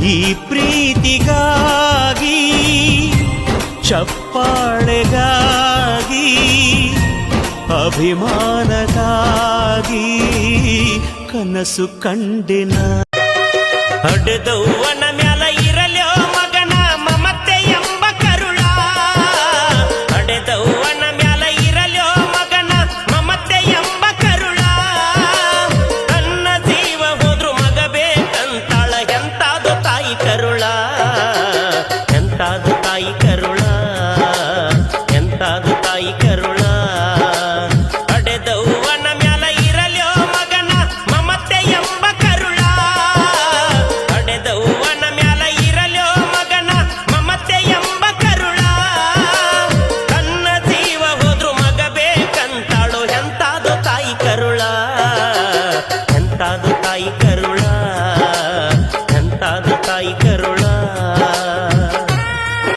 ಈ ಪ್ರೀತಿಗಾಗಿ ಚಪ್ಪಾಳೆಗಾಗಿ ಅಭಿಮಾನಕ್ಕಾಗಿ ಕನಸು ಕಂಡಿನ ಹಡೆದವ್ವನ ಮ್ಯಾಲ ಇರಲ್ಯೋ ಮಗನ ಮಮತೆ ಎಂಬ ಕರುಳ ಹಡೆದವ್ವನ ಮ್ಯಾಲ ಇರಲ್ಯೋ ಮಗನ ಮಮತೆ ಎಂಬ ಕರುಳ ತನ್ನ ಜೀವ ಹೋದ್ರು ಮಗ ಬೇಕಂತಾಳ ಎಂತಾದು ತಾಯಿ ಕರುಳ ಎಂತಾದು ತಾಯಿ ಕರುಳ ಎಂತಾದು ತಾಯಿ ಕರುಳ ಹಡೆದವ್ವನ ಮ್ಯಾಲ ಇರಲ್ಯೋ ಮಗನ ಮಮತೆ ಎಂಬ ಕರುಳ ಹಡೆದವ್ವನ ಮ್ಯಾಲ ಇರಲ್ಯೋ ಮಗನ ಮಮತೆ ಎಂಬ ಕರುಳ ತನ್ನ ಜೀವ ಹೋದ್ರು ಮಗ ಬೇಕಂತಾಳು ಎಂತಾದು ತಾಯಿ ಕರುಳ ಎಂತಾದು ತಾಯಿ ಕರುಳ ಎಂತಾದು ತಾಯಿ ಕರುಳ